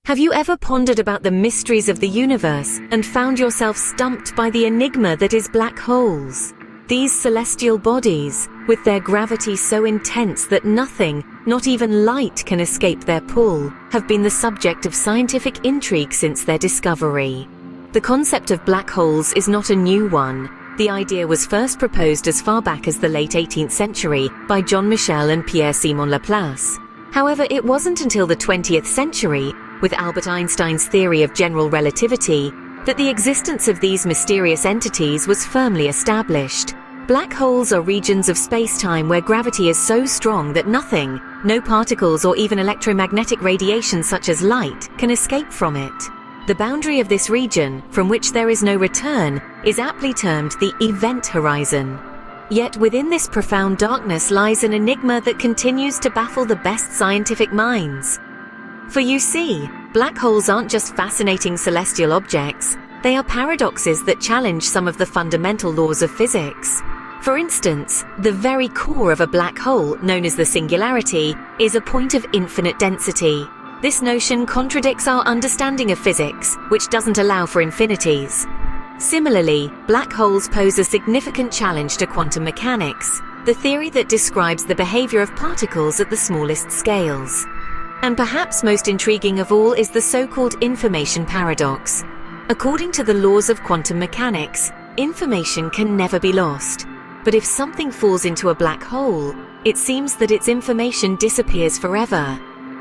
Have you ever pondered about the mysteries of the universe and found yourself stumped by the enigma that is black holes? These celestial bodies, with their gravity so intense that nothing, not even light, can escape their pull, have been the subject of scientific intrigue since their discovery. The concept of black holes is not a new one. The idea was first proposed as far back as the late 18th century by John Michel and Pierre-Simon Laplace. However, it wasn't until the 20th century, with Albert Einstein's theory of general relativity, that the existence of these mysterious entities was firmly established. Black holes are regions of space-time where gravity is so strong that nothing, no particles or even electromagnetic radiation such as light, can escape from it. The boundary of this region, from which there is no return, is aptly termed the event horizon. Yet within this profound darkness lies an enigma that continues to baffle the best scientific minds. For you see, black holes aren't just fascinating celestial objects, they are paradoxes that challenge some of the fundamental laws of physics. For instance, the very core of a black hole, known as the singularity, is a point of infinite density. This notion contradicts our understanding of physics, which doesn't allow for infinities. Similarly, black holes pose a significant challenge to quantum mechanics, the theory that describes the behavior of particles at the smallest scales. And perhaps most intriguing of all is the so-called information paradox. According to the laws of quantum mechanics, information can never be lost. But if something falls into a black hole, it seems that its information disappears forever.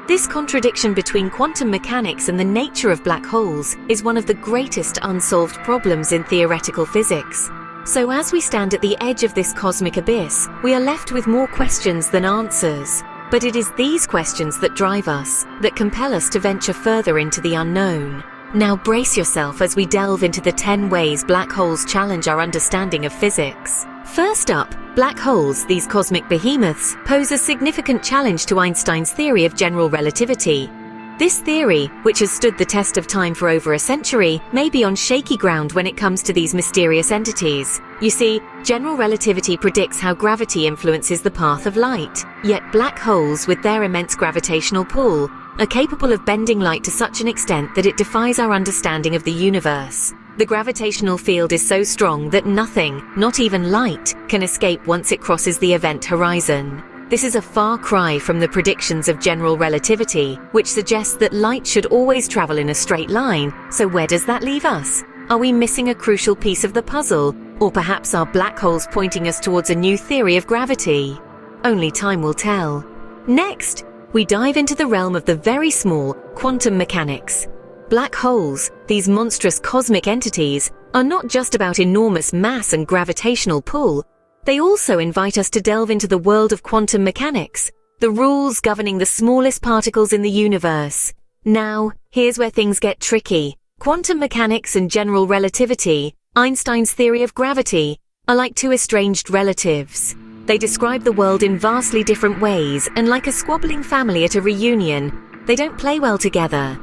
This contradiction between quantum mechanics and the nature of black holes is one of the greatest unsolved problems in theoretical physics. So as we stand at the edge of this cosmic abyss, we are left with more questions than answers. But it is these questions that drive us, that compel us to venture further into the unknown. Now brace yourself as we delve into the 10 ways black holes challenge our understanding of physics. First up, black holes, these cosmic behemoths, pose a significant challenge to Einstein's theory of general relativity. This theory, which has stood the test of time for over a century, may be on shaky ground when it comes to these mysterious entities. You see, general relativity predicts how gravity influences the path of light. Yet black holes, with their immense gravitational pull, are capable of bending light to such an extent that it defies our understanding of the universe. The gravitational field is so strong that nothing, not even light, can escape once it crosses the event horizon. This is a far cry from the predictions of general relativity, which suggests that light should always travel in a straight line. So where does that leave us? Are we missing a crucial piece of the puzzle? Or perhaps are black holes pointing us towards a new theory of gravity? Only time will tell. Next, we dive into the realm of the very small, quantum mechanics. Black holes, these monstrous cosmic entities, are not just about enormous mass and gravitational pull. They also invite us to delve into the world of quantum mechanics, the rules governing the smallest particles in the universe. Now, here's where things get tricky. Quantum mechanics and general relativity, Einstein's theory of gravity, are like two estranged relatives. They describe the world in vastly different ways, and like a squabbling family at a reunion, they don't play well together.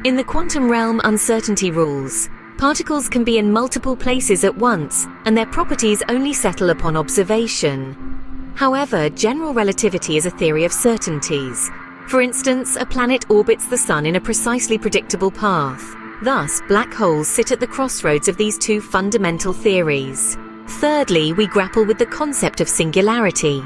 In the quantum realm, uncertainty rules. Particles can be in multiple places at once, and their properties only settle upon observation. However, general relativity is a theory of certainties. For instance, a planet orbits the Sun in a precisely predictable path. Thus, black holes sit at the crossroads of these two fundamental theories. Thirdly, we grapple with the concept of singularity.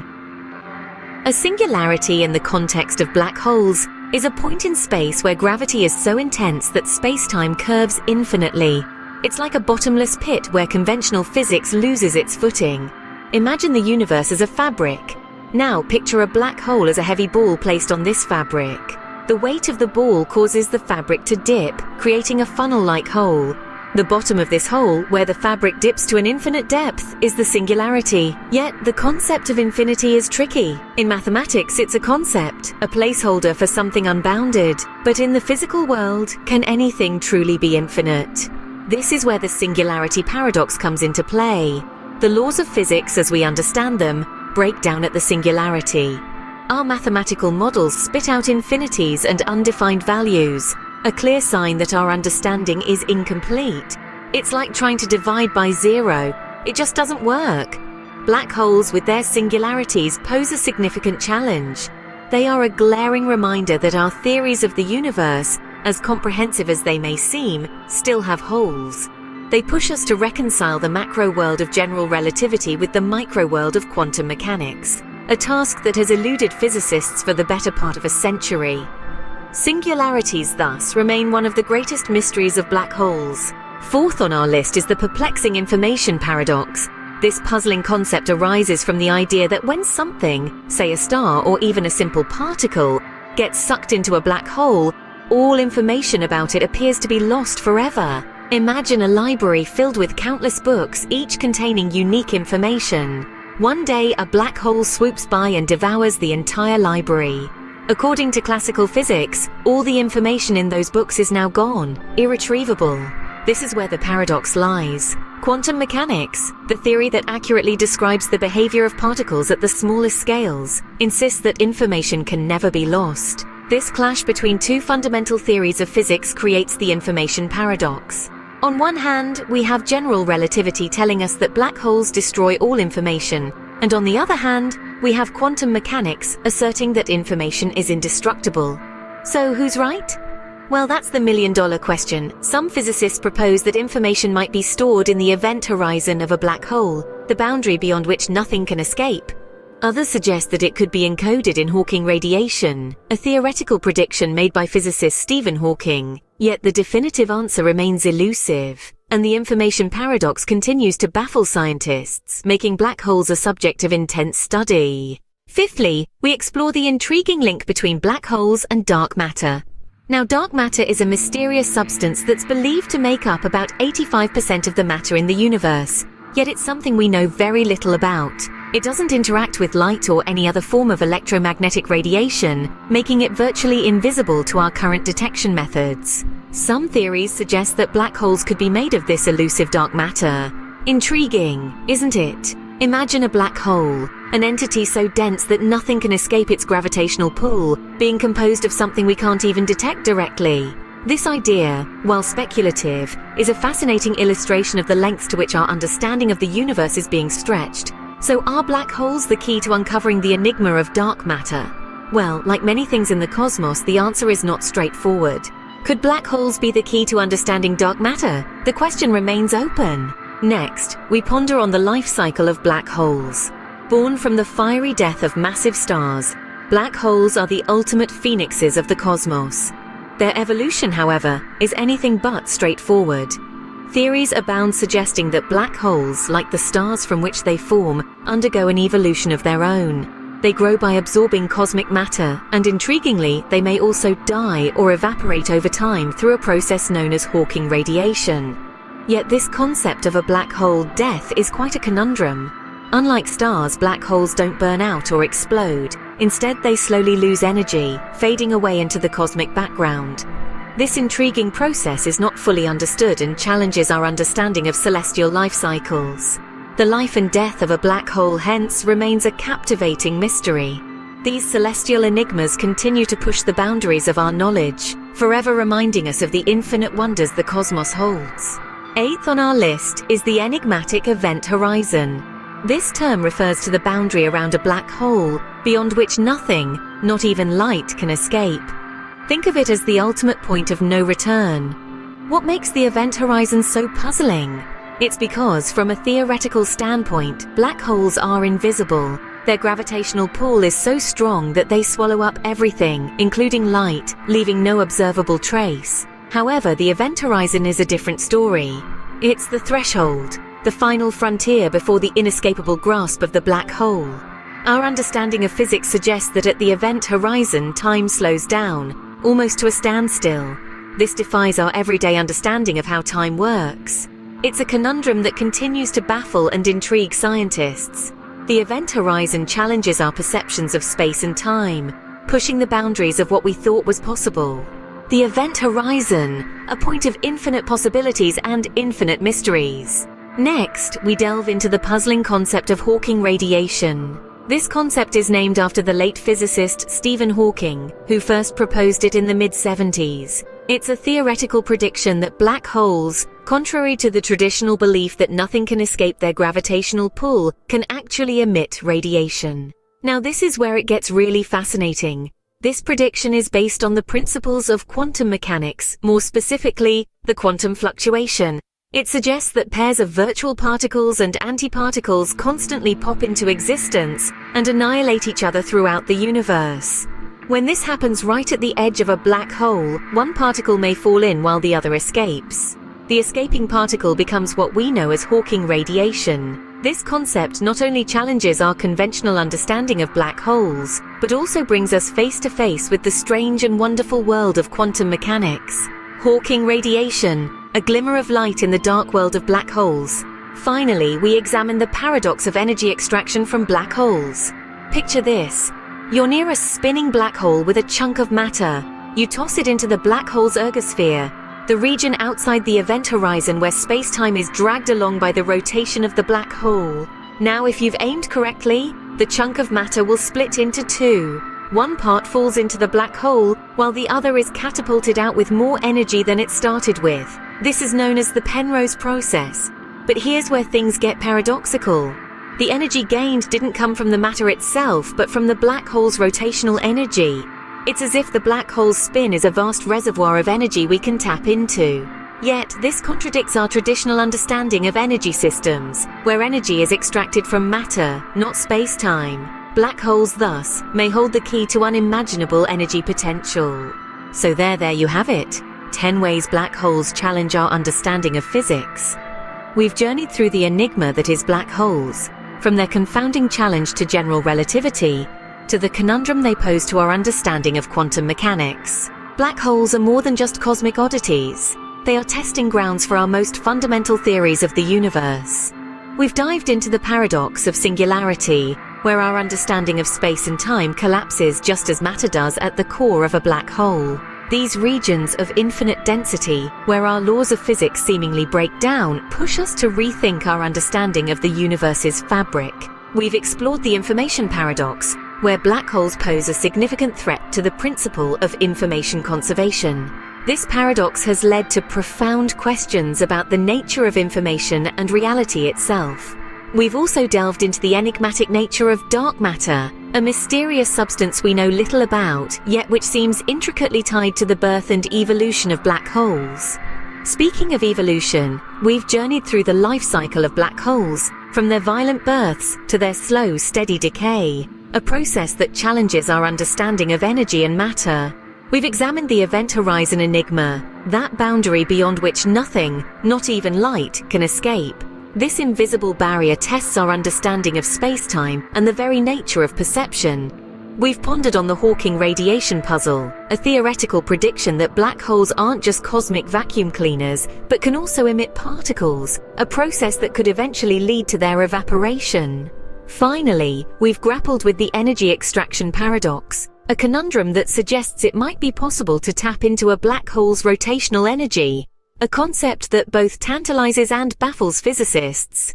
A singularity in the context of black holes is a point in space where gravity is so intense that space-time curves infinitely. It's like a bottomless pit where conventional physics loses its footing. Imagine the universe as a fabric. Now picture a black hole as a heavy ball placed on this fabric. The weight of the ball causes the fabric to dip, creating a funnel-like hole. The bottom of this hole, where the fabric dips to an infinite depth, is the singularity. Yet, the concept of infinity is tricky. In mathematics, it's a concept, a placeholder for something unbounded. But in the physical world, can anything truly be infinite? This is where the singularity paradox comes into play. The laws of physics, as we understand them, break down at the singularity. Our mathematical models spit out infinities and undefined values, a clear sign that our understanding is incomplete. It's like trying to divide by zero. It just doesn't work. Black holes with their singularities pose a significant challenge. They are a glaring reminder that our theories of the universe as comprehensive as they may seem, still have holes. They push us to reconcile the macro world of general relativity with the micro world of quantum mechanics, a task that has eluded physicists for the better part of a century. Singularities, thus, remain one of the greatest mysteries of black holes. Fourth on our list is the perplexing information paradox. This puzzling concept arises from the idea that when something, say a star or even a simple particle, gets sucked into a black hole, all information about it appears to be lost forever. Imagine a library filled with countless books, each containing unique information. One day, a black hole swoops by and devours the entire library. According to classical physics, all the information in those books is now gone, irretrievable. This is where the paradox lies. Quantum mechanics, the theory that accurately describes the behavior of particles at the smallest scales, insists that information can never be lost. This clash between two fundamental theories of physics creates the information paradox. On one hand, we have general relativity telling us that black holes destroy all information, and on the other hand, we have quantum mechanics asserting that information is indestructible. So who's right? Well, that's the million-dollar question. Some physicists propose that information might be stored in the event horizon of a black hole, the boundary beyond which nothing can escape. Others suggest that it could be encoded in Hawking radiation, a theoretical prediction made by physicist Stephen Hawking. Yet the definitive answer remains elusive, and the information paradox continues to baffle scientists, making black holes a subject of intense study. Fifthly, we explore the intriguing link between black holes and dark matter. Now, dark matter is a mysterious substance that's believed to make up about 85% of the matter in the universe, yet it's something we know very little about. It doesn't interact with light or any other form of electromagnetic radiation, making it virtually invisible to our current detection methods. Some theories suggest that black holes could be made of this elusive dark matter. Intriguing, isn't it? Imagine a black hole, an entity so dense that nothing can escape its gravitational pull, being composed of something we can't even detect directly. This idea, while speculative, is a fascinating illustration of the lengths to which our understanding of the universe is being stretched. So are black holes the key to uncovering the enigma of dark matter? Well, like many things in the cosmos, the answer is not straightforward. Could black holes be the key to understanding dark matter? The question remains open. Next, we ponder on the life cycle of black holes. Born from the fiery death of massive stars, black holes are the ultimate phoenixes of the cosmos. Their evolution, however, is anything but straightforward. Theories abound suggesting that black holes, like the stars from which they form, undergo an evolution of their own. They grow by absorbing cosmic matter, and intriguingly, they may also die or evaporate over time through a process known as Hawking radiation. Yet this concept of a black hole death is quite a conundrum. Unlike stars, black holes don't burn out or explode. Instead, they slowly lose energy, fading away into the cosmic background. This intriguing process is not fully understood and challenges our understanding of celestial life cycles. The life and death of a black hole, hence, remains a captivating mystery. These celestial enigmas continue to push the boundaries of our knowledge, forever reminding us of the infinite wonders the cosmos holds. Eighth on our list is the enigmatic event horizon. This term refers to the boundary around a black hole, beyond which nothing, not even light, can escape. Think of it as the ultimate point of no return. What makes the event horizon so puzzling? It's because, from a theoretical standpoint, black holes are invisible. Their gravitational pull is so strong that they swallow up everything, including light, leaving no observable trace. However, the event horizon is a different story. It's the threshold, the final frontier before the inescapable grasp of the black hole. Our understanding of physics suggests that at the event horizon, time slows down, almost to a standstill. This defies our everyday understanding of how time works. It's a conundrum that continues to baffle and intrigue scientists. The event horizon challenges our perceptions of space and time, pushing the boundaries of what we thought was possible. The event horizon, a point of infinite possibilities and infinite mysteries. Next, we delve into the puzzling concept of Hawking radiation. This concept is named after the late physicist Stephen Hawking, who first proposed it in the mid-70s. It's a theoretical prediction that black holes, contrary to the traditional belief that nothing can escape their gravitational pull, can actually emit radiation. Now, this is where it gets really fascinating. This prediction is based on the principles of quantum mechanics, more specifically, the quantum fluctuation. It suggests that pairs of virtual particles and antiparticles constantly pop into existence and annihilate each other throughout the universe. When this happens right at the edge of a black hole, one particle may fall in while the other escapes. The escaping particle becomes what we know as Hawking radiation. This concept not only challenges our conventional understanding of black holes, but also brings us face to face with the strange and wonderful world of quantum mechanics. Hawking radiation, a glimmer of light in the dark world of black holes. Finally, we examine the paradox of energy extraction from black holes. Picture this. You're near a spinning black hole with a chunk of matter. You toss it into the black hole's ergosphere, the region outside the event horizon where space-time is dragged along by the rotation of the black hole. Now, if you've aimed correctly, the chunk of matter will split into two. One part falls into the black hole, while the other is catapulted out with more energy than it started with. This is known as the Penrose process. But here's where things get paradoxical. The energy gained didn't come from the matter itself, but from the black hole's rotational energy. It's as if the black hole's spin is a vast reservoir of energy we can tap into. Yet, this contradicts our traditional understanding of energy systems, where energy is extracted from matter, not space-time. Black holes, thus, may hold the key to unimaginable energy potential. So there you have it. 10 ways black holes challenge our understanding of physics. We've journeyed through the enigma that is black holes, from their confounding challenge to general relativity, to the conundrum they pose to our understanding of quantum mechanics. Black holes are more than just cosmic oddities. They are testing grounds for our most fundamental theories of the universe. We've dived into the paradox of singularity, where our understanding of space and time collapses just as matter does at the core of a black hole. These regions of infinite density, where our laws of physics seemingly break down, push us to rethink our understanding of the universe's fabric. We've explored the information paradox, where black holes pose a significant threat to the principle of information conservation. This paradox has led to profound questions about the nature of information and reality itself. We've also delved into the enigmatic nature of dark matter, a mysterious substance we know little about, yet which seems intricately tied to the birth and evolution of black holes. Speaking of evolution, we've journeyed through the life cycle of black holes, from their violent births to their slow, steady decay, a process that challenges our understanding of energy and matter. We've examined the event horizon enigma, that boundary beyond which nothing, not even light, can escape. This invisible barrier tests our understanding of space-time and the very nature of perception. We've pondered on the Hawking radiation puzzle, a theoretical prediction that black holes aren't just cosmic vacuum cleaners, but can also emit particles, a process that could eventually lead to their evaporation. Finally, we've grappled with the energy extraction paradox, a conundrum that suggests it might be possible to tap into a black hole's rotational energy, a concept that both tantalizes and baffles physicists.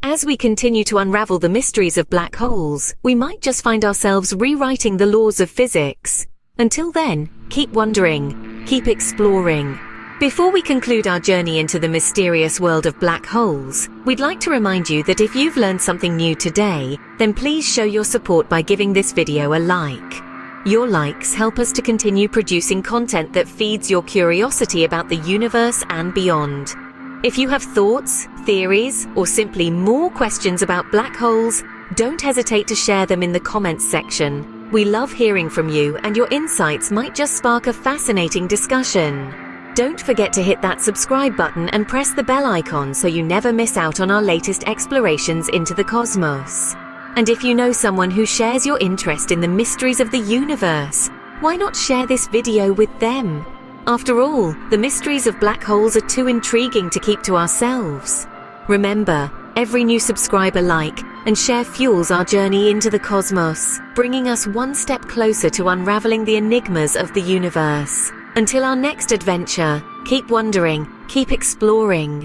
As we continue to unravel the mysteries of black holes, we might just find ourselves rewriting the laws of physics. Until then, keep wondering, keep exploring. Before we conclude our journey into the mysterious world of black holes, we'd like to remind you that if you've learned something new today, then please show your support by giving this video a like. Your likes help us to continue producing content that feeds your curiosity about the universe and beyond. If you have thoughts, theories, or simply more questions about black holes, don't hesitate to share them in the comments section. We love hearing from you, and your insights might just spark a fascinating discussion. Don't forget to hit that subscribe button and press the bell icon so you never miss out on our latest explorations into the cosmos. And if you know someone who shares your interest in the mysteries of the universe, why not share this video with them? After all, the mysteries of black holes are too intriguing to keep to ourselves. Remember, every new subscriber, like, and share fuels our journey into the cosmos, bringing us one step closer to unraveling the enigmas of the universe. Until our next adventure, keep wondering, keep exploring.